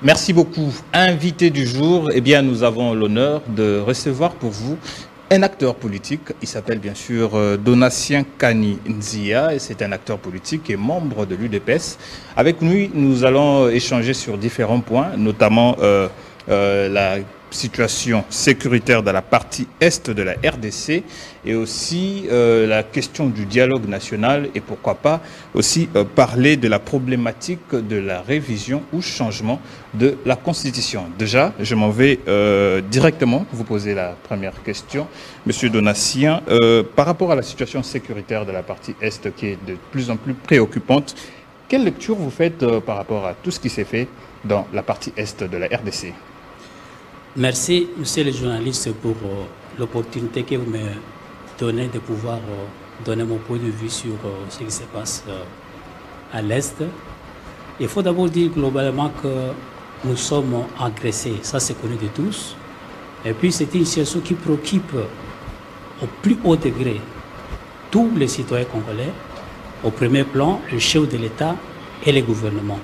Merci beaucoup. Invité du jour, eh bien, nous avons l'honneur de recevoir pour vous un acteur politique. Il s'appelle bien sûr Donatien Kani Nzia et c'est un acteur politique et membre de l'UDPS. Avec lui, nous allons échanger sur différents points, notamment la situation sécuritaire dans la partie est de la RDC et aussi la question du dialogue national et pourquoi pas aussi parler de la problématique de la révision ou changement de la Constitution. Déjà, je m'en vais directement vous poser la première question. Monsieur Donatien, par rapport à la situation sécuritaire de la partie est qui est de plus en plus préoccupante, quelle lecture vous faites par rapport à tout ce qui s'est fait dans la partie est de la RDC? Merci, monsieur le journaliste, pour l'opportunité que vous me donnez de pouvoir donner mon point de vue sur ce qui se passe à l'Est. Il faut d'abord dire globalement que nous sommes agressés, ça c'est connu de tous. Et puis c'est une situation qui préoccupe au plus haut degré tous les citoyens congolais, au premier plan le chef de l'État et les gouvernements.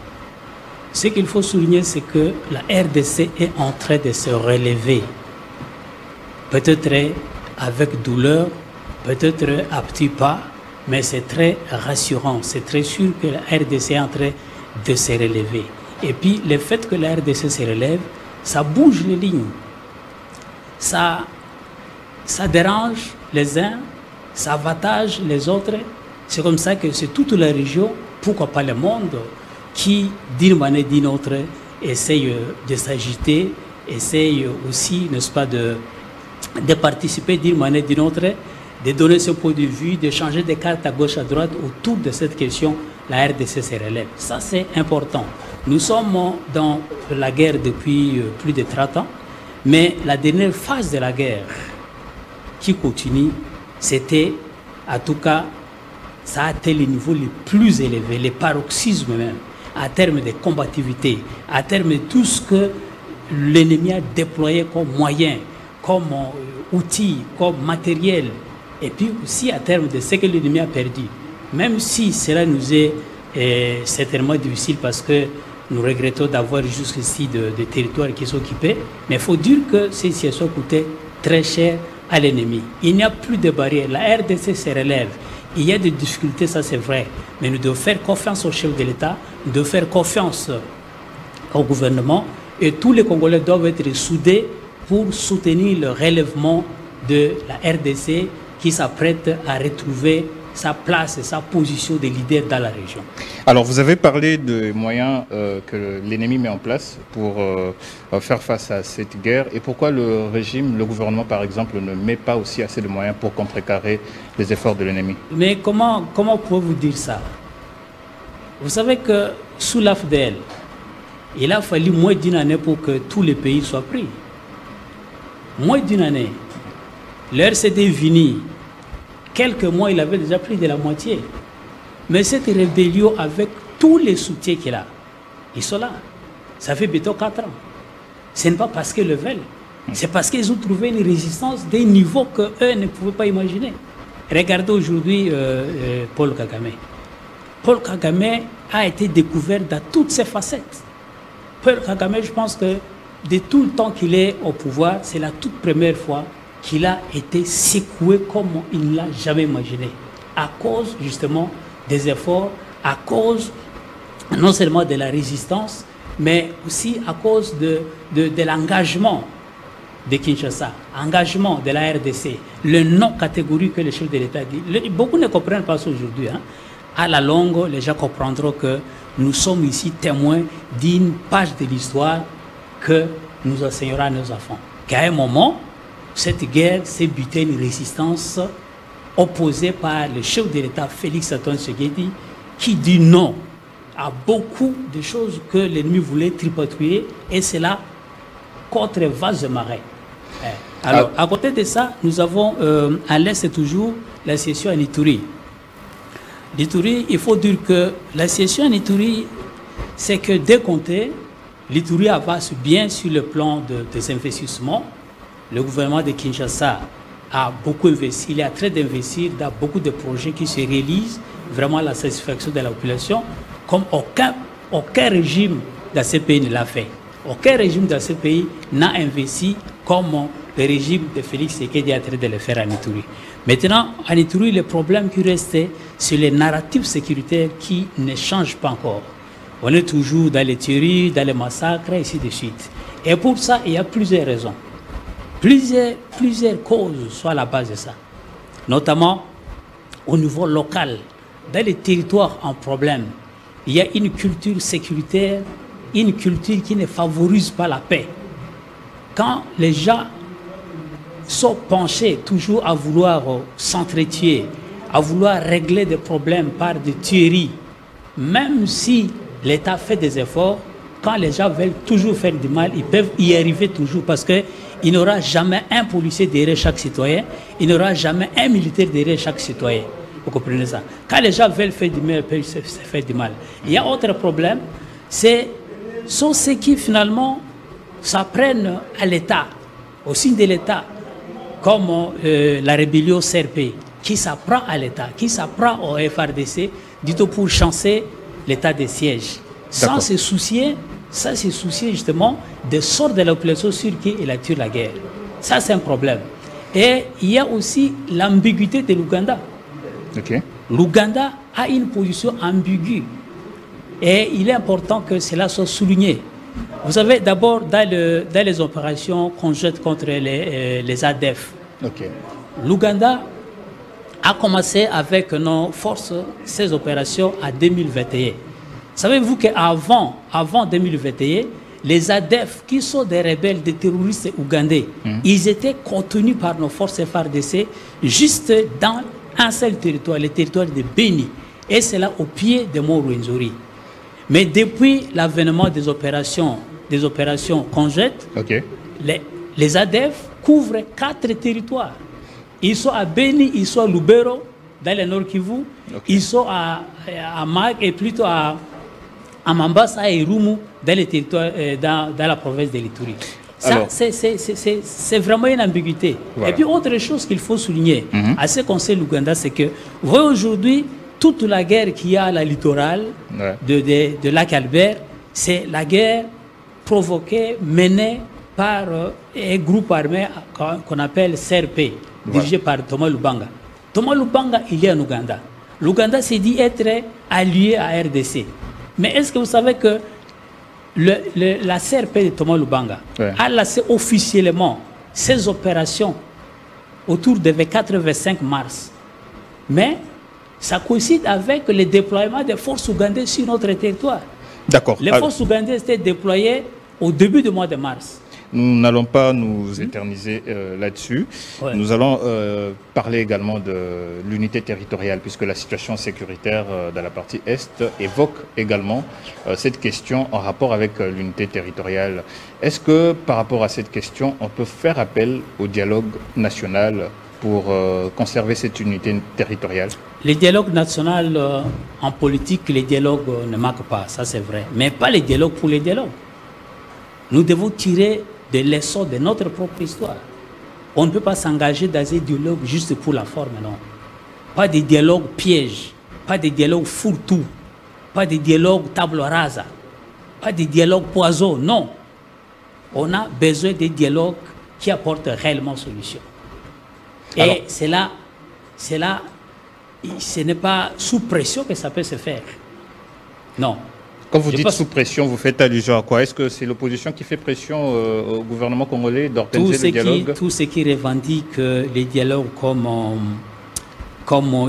Ce qu'il faut souligner, c'est que la RDC est en train de se relever. Peut-être avec douleur, peut-être à petits pas, mais c'est très rassurant. C'est très sûr que la RDC est en train de se relever. Et puis, le fait que la RDC se relève, ça bouge les lignes. Ça dérange les uns, ça avantage les autres. C'est comme ça que c'est toute la région, pourquoi pas le monde, qui, d'une manière ou d'une autre, essaye de s'agiter, essaye aussi, n'est-ce pas, de participer d'une manière ou d'une autre, de donner son point de vue, de changer de cartes à gauche, à droite autour de cette question, la RDC se relève. Ça, c'est important. Nous sommes dans la guerre depuis plus de 30 ans, mais la dernière phase de la guerre qui continue, c'était, en tout cas, ça a atteint les niveaux les plus élevés, les paroxysmes même, à terme de combativité, à terme de tout ce que l'ennemi a déployé comme moyen, comme outil, comme matériel, et puis aussi à terme de ce que l'ennemi a perdu. Même si cela nous est certainement difficile parce que nous regrettons d'avoir jusqu'ici des territoires qui sont occupés, mais il faut dire que ces situations coûtaient très cher à l'ennemi. Il n'y a plus de barrières, la RDC se relève. Il y a des difficultés, ça c'est vrai, mais nous devons faire confiance au chef de l'État, nous devons faire confiance au gouvernement et tous les Congolais doivent être soudés pour soutenir le relèvement de la RDC qui s'apprête à retrouver sa place et sa position de leader dans la région. Alors vous avez parlé des moyens que l'ennemi met en place pour faire face à cette guerre et pourquoi le régime, le gouvernement par exemple, ne met pas aussi assez de moyens pour contrecarrer les efforts de l'ennemi? Mais comment pouvez-vous dire ça? Vous savez que sous l'AFDL, il a fallu moins d'une année pour que tous les pays soient pris. Moins d'une année. Le RCD Vini, quelques mois, il avait déjà pris de la moitié. Mais cette rébellion, avec tous les soutiens qu'il a, ils sont là. Ça fait bientôt 4 ans. Ce n'est pas parce qu'ils le veulent. C'est parce qu'ils ont trouvé une résistance d'un niveau qu'eux ne pouvaient pas imaginer. Regardez aujourd'hui Paul Kagame. Paul Kagame a été découvert dans toutes ses facettes. Paul Kagame, je pense que de tout le temps qu'il est au pouvoir, c'est la toute première fois qu'il a été secoué comme il ne l'a jamais imaginé. À cause justement des efforts, à cause non seulement de la résistance, mais aussi à cause de l'engagement de Kinshasa, engagement de la RDC, le non catégorique que le chef de l'État dit. Beaucoup ne comprennent pas ça aujourd'hui. Hein. À la longue, les gens comprendront que nous sommes ici témoins d'une page de l'histoire que nous enseignerons à nos enfants. Qu'à un moment, cette guerre s'est butée une résistance opposée par le chef de l'État, Félix Antoine Tshisekedi, qui dit non à beaucoup de choses que l'ennemi voulait tripatouiller, et c'est là contre vase de marée. Alors, à côté de ça, nous avons à l'Est toujours la situation à Ituri. L'Ituri, il faut dire que la situation en Ituri, c'est que dès qu'on est, l'Ituri avance bien sur le plan des investissements. Le gouvernement de Kinshasa a beaucoup investi, il est en train d'investir dans beaucoup de projets qui se réalisent vraiment à la satisfaction de la population, comme aucun régime dans ce pays ne l'a fait. Aucun régime dans ce pays n'a investi comme le régime de Félix Tshisekedi est en train de le faire à Ituri. Maintenant, à Ituri, le problème qui reste, c'est les narratifs sécuritaires qui ne changent pas encore. On est toujours dans les tueries, dans les massacres, et ainsi de suite. Et pour ça, il y a plusieurs raisons. Plusieurs causes sont à la base de ça. Notamment au niveau local, dans les territoires en problème, il y a une culture sécuritaire, une culture qui ne favorise pas la paix. Quand les gens sont penchés toujours à vouloir s'entretuer, à vouloir régler des problèmes par des tueries, même si l'État fait des efforts, quand les gens veulent toujours faire du mal, ils peuvent y arriver toujours parce qu'il n'y aura jamais un policier derrière chaque citoyen, il n'y aura jamais un militaire derrière chaque citoyen. Vous comprenez ça? Quand les gens veulent faire du mal, ils peuvent se faire du mal. Il y a autre problème, sont ceux qui finalement s'apprennent à l'État, au signe de l'État, comme la rébellion CRP, qui s'apprend à l'État, qui s'apprend au FRDC, du tout pour chancer l'état de siège, sans se soucier justement des sorts de la population sur qui il a tué la guerre. Ça, c'est un problème. Et il y a aussi l'ambiguïté de l'Ouganda. L'Ouganda a une position ambiguë. Et il est important que cela soit souligné. Vous savez, d'abord, dans les opérations conjointes contre les ADF, l'Ouganda a commencé avec nos forces ces opérations en 2021. Savez-vous qu'avant 2021, les ADF, qui sont des rebelles, des terroristes ougandais, ils étaient contenus par nos forces FARDC juste dans un seul territoire, le territoire de Beni. Et c'est là au pied de Mont Rwenzori. Mais depuis l'avènement des opérations conjointes, les ADF couvrent 4 territoires. Ils sont à Beni, ils sont à Lubero, dans le Nord Kivu, ils sont à Mag et plutôt à Mambasa et Rumu, dans les territoires, dans la province de l'Ituri. C'est vraiment une ambiguïté. Voilà. Et puis autre chose qu'il faut souligner à ce Conseil l'Ouganda, c'est que vous voyez aujourd'hui toute la guerre qu'il y a à la littorale de Lac Albert, c'est la guerre provoquée, menée par un groupe armé qu'on appelle CRP, dirigé par Thomas Lubanga. Thomas Lubanga, il est en Ouganda. L'Ouganda s'est dit être allié à RDC. Mais est-ce que vous savez que la CRP de Thomas Lubanga a lancé officiellement ses opérations autour du 24-25 mars. Mais ça coïncide avec le déploiement des forces ougandaises sur notre territoire. D'accord. Les forces ougandaises étaient déployées au début du mois de mars. Nous n'allons pas nous éterniser là-dessus. Nous allons parler également de l'unité territoriale, puisque la situation sécuritaire dans la partie Est évoque également cette question en rapport avec l'unité territoriale. Est-ce que par rapport à cette question, on peut faire appel au dialogue national pour conserver cette unité territoriale? Les dialogues nationaux en politique, les dialogues ne manquent pas, ça c'est vrai. Mais pas les dialogues pour les dialogues. Nous devons tirer des leçons de notre propre histoire. On ne peut pas s'engager dans un dialogue juste pour la forme, non. Pas des dialogues pièges, pas des dialogues fourre-tout, pas des dialogues table rasa, pas des dialogues poison, non. On a besoin des dialogues qui apportent réellement solution. Et c'est là, ce n'est pas sous pression que ça peut se faire. Non. Quand vous dites sous pression, vous faites allusion à quoi? Est-ce que c'est l'opposition qui fait pression au gouvernement congolais d'organiser le dialogue? Tous ceux qui revendiquent les dialogues comme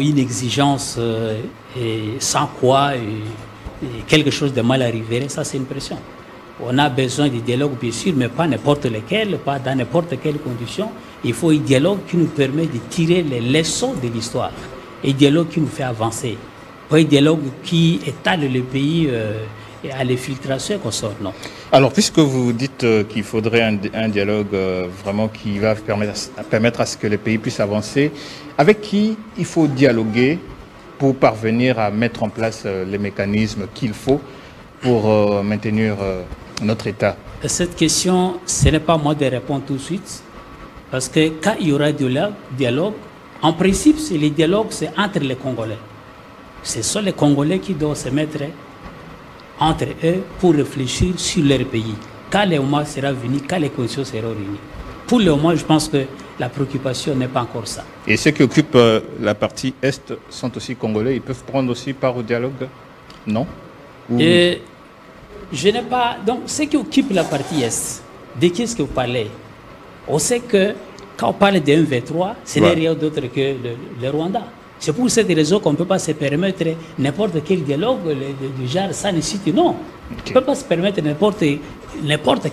une exigence et sans quoi quelque chose de mal arriverait, ça c'est une pression. On a besoin de dialogue bien sûr, mais pas n'importe lequel, pas dans n'importe quelle condition. Il faut un dialogue qui nous permet de tirer les leçons de l'histoire, un dialogue qui nous fait avancer. Pas un dialogue qui étale le pays à l'infiltration qu'on sort, non. Alors, puisque vous dites qu'il faudrait un dialogue vraiment qui va permettre à ce que les pays puissent avancer, avec qui il faut dialoguer pour parvenir à mettre en place les mécanismes qu'il faut pour maintenir notre État? Cette question, ce n'est pas moi de répondre tout de suite, parce que quand il y aura du dialogue, en principe, les dialogues, c'est entre les Congolais. Ce sont les Congolais qui doivent se mettre entre eux pour réfléchir sur leur pays. quand le moment sera venu, quand les conditions seront réunies. Pour le moment, je pense que la préoccupation n'est pas encore ça. Et ceux qui occupent la partie Est sont aussi congolais, ils peuvent prendre aussi part au dialogue? Non? Ou... Je n'ai pas... Donc, ceux qui occupent la partie Est, de qui est-ce que vous parlez? On sait que quand on parle de 1v3, ce n'est rien d'autre que le Rwanda. C'est pour cette raison qu'on ne peut pas se permettre n'importe quel dialogue du genre ça nécessite. Non, on ne peut pas se permettre n'importe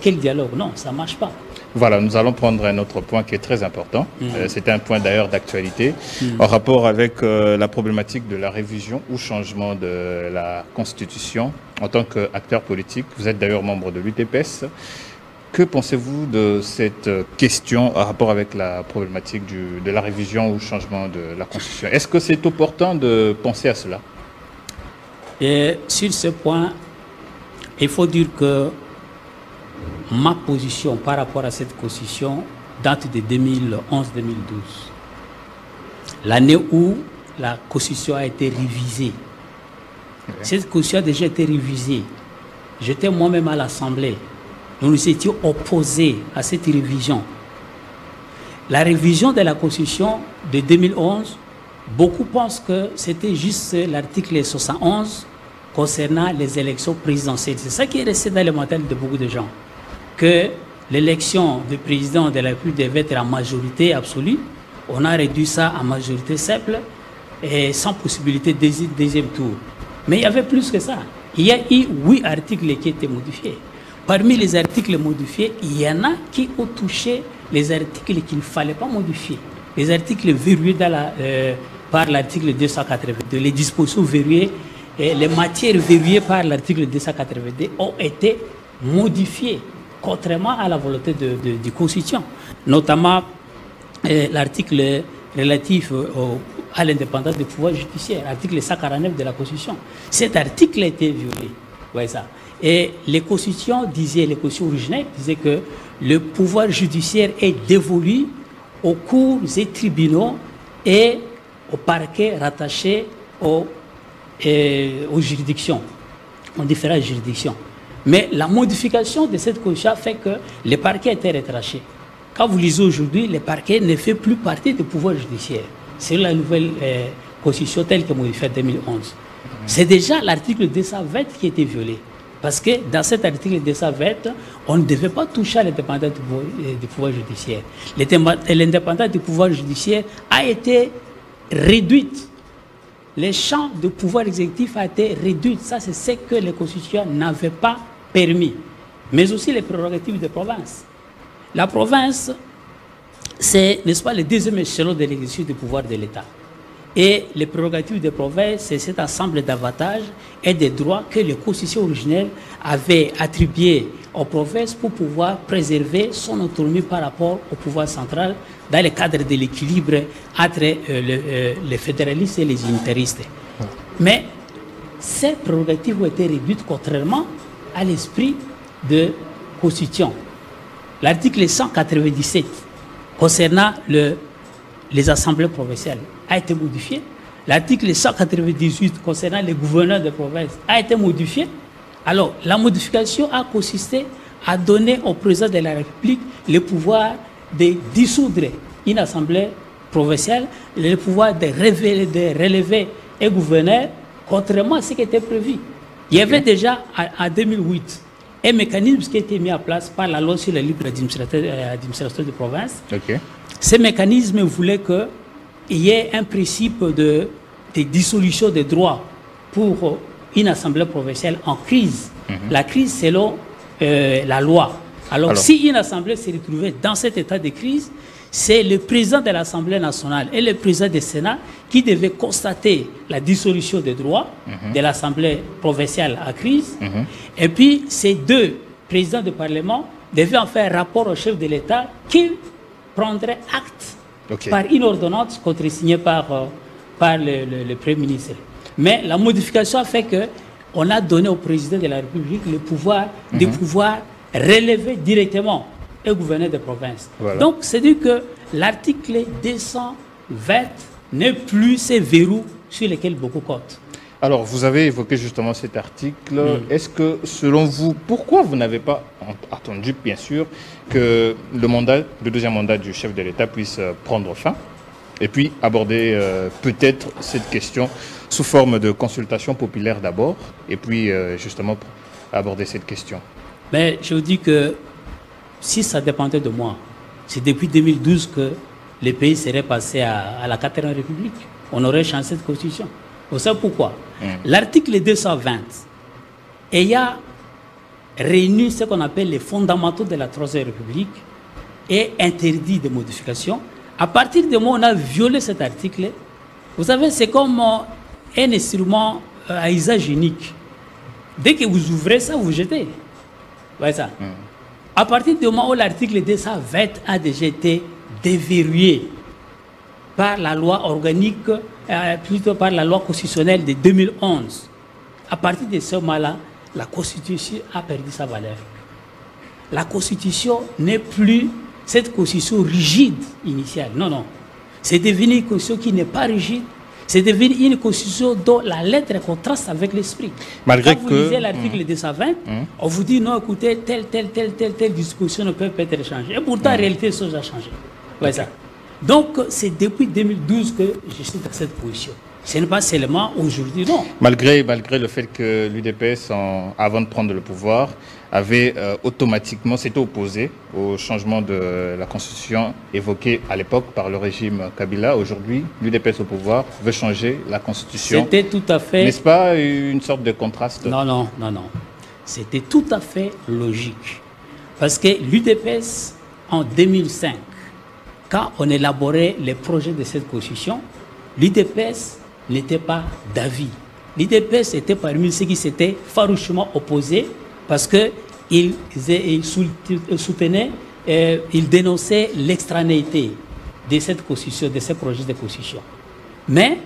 quel dialogue. Non, ça ne marche pas. Voilà, nous allons prendre un autre point qui est très important. C'est un point d'ailleurs d'actualité en rapport avec la problématique de la révision ou changement de la Constitution. En tant qu'acteur politique, vous êtes d'ailleurs membre de l'UDPS. Que pensez-vous de cette question en rapport avec la problématique de la révision ou changement de la Constitution? Est-ce que c'est opportun de penser à cela? Et sur ce point, il faut dire que ma position par rapport à cette Constitution date de 2011-2012. L'année où la Constitution a été révisée. Cette Constitution a déjà été révisée. J'étais moi-même à l'Assemblée. Nous nous étions opposés à cette révision. La révision de la Constitution de 2011, beaucoup pensent que c'était juste l'article 71 concernant les élections présidentielles. C'est ça qui est resté dans les mentalités de beaucoup de gens. Que l'élection du président de la République devait être en majorité absolue. On a réduit ça en majorité simple et sans possibilité de deuxième tour. Mais il y avait plus que ça. Il y a eu 8 articles qui étaient modifiés. Parmi les articles modifiés, il y en a qui ont touché les articles qu'il ne fallait pas modifier. Les articles verrouillés par l'article 282, les dispositions verrouillées, et les matières verrouillées par l'article 282 ont été modifiées, contrairement à la volonté du Constitution. Notamment l'article relatif à l'indépendance du pouvoir judiciaire, article 149 de la Constitution. Cet article a été violé. Ouais, ça. Et les constitutions originelles disaient que le pouvoir judiciaire est dévolu aux cours et tribunaux et aux parquets rattachés aux juridictions, aux différentes juridictions. Mais la modification de cette constitution fait que les parquets étaient retranchés. Quand vous lisez aujourd'hui, les parquets ne font plus partie du pouvoir judiciaire. C'est la nouvelle constitution telle que modifiée en 2011. C'est déjà l'article 220 qui a été violé. Parce que dans cet article 220, on ne devait pas toucher à l'indépendance du pouvoir judiciaire. L'indépendance du pouvoir judiciaire a été réduite. Le champ du pouvoir exécutif a été réduit. Ça, c'est ce que les constitutions n'avaient pas permis. Mais aussi les prérogatives de province. La province, c'est, n'est-ce pas, le deuxième échelon de l'exercice du pouvoir de l'État. Et les prérogatives de province, c'est cet ensemble d'avantages et des droits que les constitutions originelles avaient attribués aux provinces pour pouvoir préserver son autonomie par rapport au pouvoir central dans le cadre de l'équilibre entre les fédéralistes et les unitaristes. Mais ces prérogatives ont été réduites contrairement à l'esprit de constitution. L'article 197 concernant les assemblées provinciales a été modifié. L'article 198 concernant les gouverneurs de province a été modifié. Alors, la modification a consisté à donner au président de la République le pouvoir de dissoudre une assemblée provinciale, le pouvoir de relever un gouverneur, contrairement à ce qui était prévu. Il y avait déjà, en 2008, un mécanisme qui a été mis en place par la loi sur la libre administration de province. Ce mécanisme voulait qu'il y ait un principe de dissolution des droits pour une assemblée provinciale en crise. La crise selon la loi. Alors, si une assemblée s'est retrouvée dans cet état de crise, c'est le président de l'Assemblée nationale et le président du Sénat qui devaient constater la dissolution des droits de l'Assemblée provinciale en crise. Et puis, ces deux présidents du Parlement devaient en faire rapport au chef de l'État qui prendrait acte par une ordonnance contresignée par le Premier ministre. Mais la modification a fait qu'on a donné au président de la République le pouvoir de pouvoir relever directement un gouverneur de province. Donc, c'est-à-dire que l'article 220 n'est plus ces verrous sur lesquels beaucoup comptent. Alors, vous avez évoqué justement cet article. Est-ce que, selon vous, pourquoi vous n'avez pas attendu, bien sûr, que le deuxième mandat du chef de l'État puisse prendre fin et puis aborder peut-être cette question sous forme de consultation populaire d'abord et puis justement aborder cette question? Mais je vous dis que si ça dépendait de moi, c'est depuis 2012 que le pays serait passé à la 4e République. On aurait changé cette constitution. Vous savez pourquoi? L'article 220 ayant réuni ce qu'on appelle les fondamentaux de la 3e République et interdit de modifications. À partir du moment où on a violé cet article, vous savez, c'est comme un instrument à usage unique. Dès que vous ouvrez ça, vous jetez. Ouais, ça. À partir du moment où l'article 220 a déjà été déverrouillé par la loi organique, plutôt par la loi constitutionnelle de 2011, à partir de ce moment-là, la Constitution a perdu sa valeur. La Constitution n'est plus cette Constitution rigide initiale. Non, non. C'est devenu une Constitution qui n'est pas rigide. C'est devenu une Constitution dont la lettre contraste avec l'esprit. Malgré Quand vous lisez l'article 220, on vous dit non, écoutez, telle disposition ne peut pas être changée. Et pourtant, en réalité, les choses ont changé. Ouais, ça. Donc, c'est depuis 2012 que je suis dans cette position. Ce n'est pas seulement aujourd'hui, non. Malgré le fait que l'UDPS, avant de prendre le pouvoir, avait automatiquement s'était opposé au changement de la Constitution évoqué à l'époque par le régime Kabila. Aujourd'hui, l'UDPS au pouvoir veut changer la Constitution. C'était tout à fait... N'est-ce pas une sorte de contraste? Non, non, non, non. C'était tout à fait logique. Parce que l'UDPS, en 2005, quand on élaborait les projets de cette Constitution, l'UDPS n'était pas d'avis. L'UDPS était parmi ceux qui s'étaient farouchement opposés parce qu'ils soutenaient, ils dénonçaient l'extranéité de cette Constitution, de ces projets de Constitution. Mais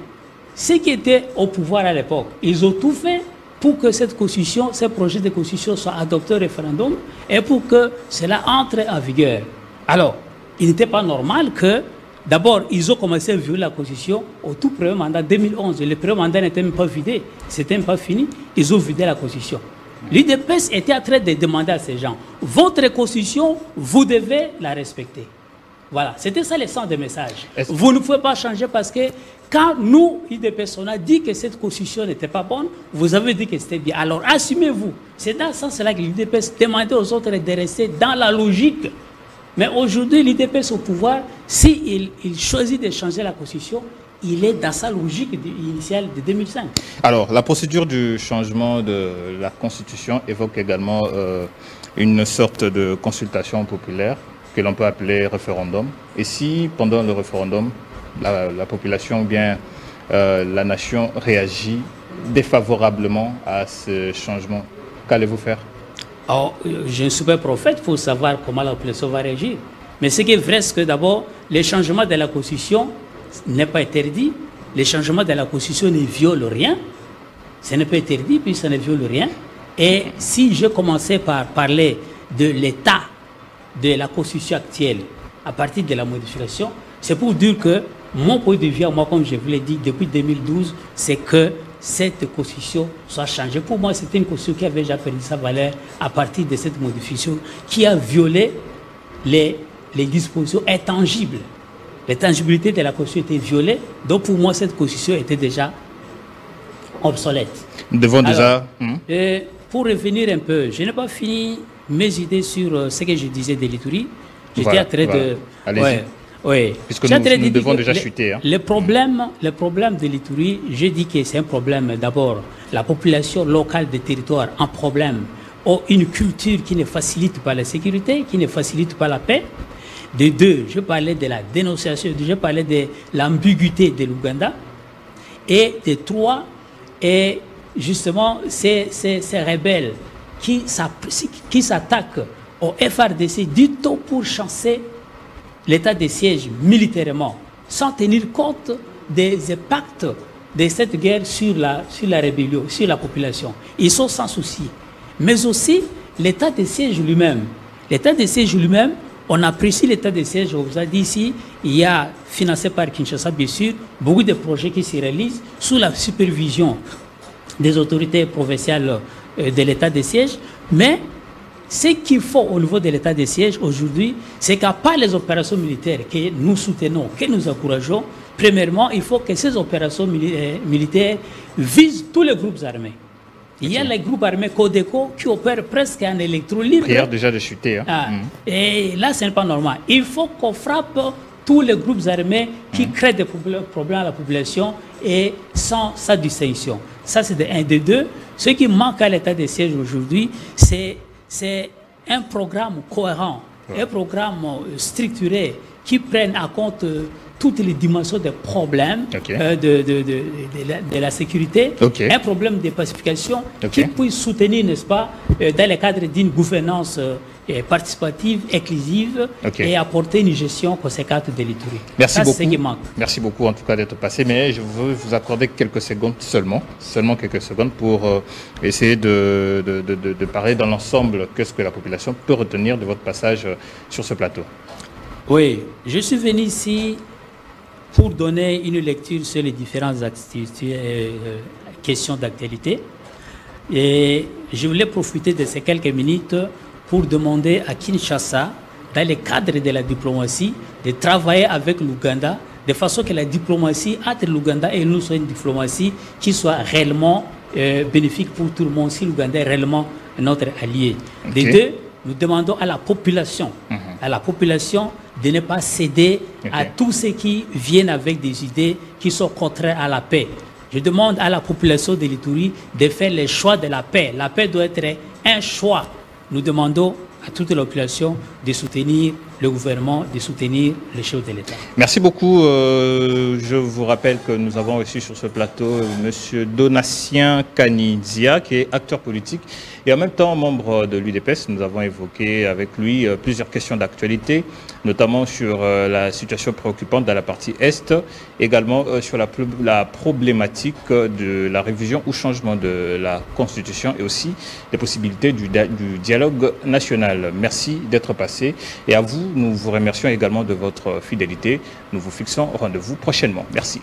ceux qui étaient au pouvoir à l'époque, ils ont tout fait pour que cette Constitution, ces projets de Constitution soient adoptés au référendum et pour que cela entre en vigueur. Alors, il n'était pas normal que, d'abord, ils ont commencé à violer la Constitution au tout premier mandat 2011. Le premier mandat n'était même pas vidé, c'était même pas fini. Ils ont vidé la Constitution. L'UDPS était en train de demander à ces gens, votre Constitution, vous devez la respecter. Voilà, c'était ça le sens des messages. Vous ne pouvez pas changer parce que quand nous, l'UDPS, on a dit que cette Constitution n'était pas bonne, vous avez dit que c'était bien. Alors assumez-vous. C'est dans ce sens-là que l'UDPS demandait aux autres de rester dans la logique. Mais aujourd'hui, l'UDPS au pouvoir, s'il choisit de changer la Constitution, il est dans sa logique initiale de 2005. Alors, la procédure du changement de la Constitution évoque également une sorte de consultation populaire que l'on peut appeler référendum. Et si, pendant le référendum, la population ou bien la nation réagit défavorablement à ce changement, qu'allez-vous faire? Alors, je ne suis pas prophète pour savoir comment la population va réagir. Mais ce qui est vrai, c'est que d'abord, les changements de la Constitution n'est pas interdit. Les changements de la Constitution ne violent rien. Ce n'est pas interdit, puis ça ne viole rien. Et si je commençais par parler de l'état de la Constitution actuelle à partir de la modification, c'est pour dire que mon point de vue, moi, comme je vous l'ai dit depuis 2012, c'est que cette Constitution soit changée. Pour moi, c'était une Constitution qui avait déjà perdu sa valeur à partir de cette modification qui a violé les dispositions intangibles. L'intangibilité de la Constitution était violée, donc pour moi, cette Constitution était déjà obsolète. Nous devons déjà... Pour revenir un peu, je n'ai pas fini mes idées sur ce que je disais de l'Itourie. J'étais en train de... Allez-y. Oui. Puisque nous devons déjà chuter. Hein. Le problème de l'Itourie, j'ai dit que c'est un problème d'abord. La population locale des territoires en problème ont une culture qui ne facilite pas la sécurité, qui ne facilite pas la paix. De deux, je parlais de la dénonciation, je parlais de l'ambiguïté de l'Ouganda. Et de trois, et justement, ces rebelles qui s'attaquent au FRDC du tout pour chasser l'état de siège militairement, sans tenir compte des impacts de cette guerre sur la rébellion, sur la population. Ils sont sans souci. Mais aussi, l'état de siège lui-même. L'état de siège lui-même, on apprécie l'état de siège, on vous a dit ici, il y a, financé par Kinshasa bien sûr, beaucoup de projets qui se réalisent sous la supervision des autorités provinciales de l'état de siège. Mais ce qu'il faut au niveau de l'état de siège aujourd'hui, c'est qu'à part les opérations militaires que nous soutenons, que nous encourageons, premièrement, il faut que ces opérations militaires visent tous les groupes armés. Il y a les groupes armés Codeco qui opèrent presque en électro libre. Prière déjà de chuter. Hein. Et là, ce n'est pas normal. Il faut qu'on frappe tous les groupes armés qui créent des problèmes à la population et sans distinction. Ça, c'est de 1. De 2, ce qui manque à l'état de siège aujourd'hui, c'est un programme cohérent, un programme structuré qui prenne en compte toutes les dimensions des problèmes de la sécurité, un problème de pacification qui puisse soutenir, n'est-ce pas, dans le cadre d'une gouvernance participative, inclusive et apporter une gestion conséquente de l'Itourie. Merci beaucoup. C'est ce qui manque. Merci beaucoup en tout cas d'être passé, mais je veux vous accorder quelques secondes seulement quelques secondes pour essayer de parler dans l'ensemble qu'est-ce que la population peut retenir de votre passage sur ce plateau. Oui, je suis venu ici pour donner une lecture sur les différentes questions d'actualité. Et je voulais profiter de ces quelques minutes pour demander à Kinshasa, dans le cadre de la diplomatie, de travailler avec l'Ouganda, de façon que la diplomatie entre l'Ouganda et nous soit une diplomatie qui soit réellement bénéfique pour tout le monde, si l'Ouganda est réellement notre allié. De 2, nous demandons à la population, de ne pas céder à tous ceux qui viennent avec des idées qui sont contraires à la paix. Je demande à la population de l'Itourie de faire le choix de la paix. La paix doit être un choix. Nous demandons à toute la population de soutenir le gouvernement, de soutenir le chef de l'État. Merci beaucoup. Je vous rappelle que nous avons reçu sur ce plateau M. Donatien Kani Nzia, qui est acteur politique et en même temps membre de l'UDPS. Nous avons évoqué avec lui plusieurs questions d'actualité, notamment sur la situation préoccupante dans la partie Est, également sur la problématique de la révision ou changement de la Constitution et aussi des possibilités du dialogue national. Merci d'être passé et à vous, nous vous remercions également de votre fidélité. Nous vous fixons rendez-vous prochainement. Merci.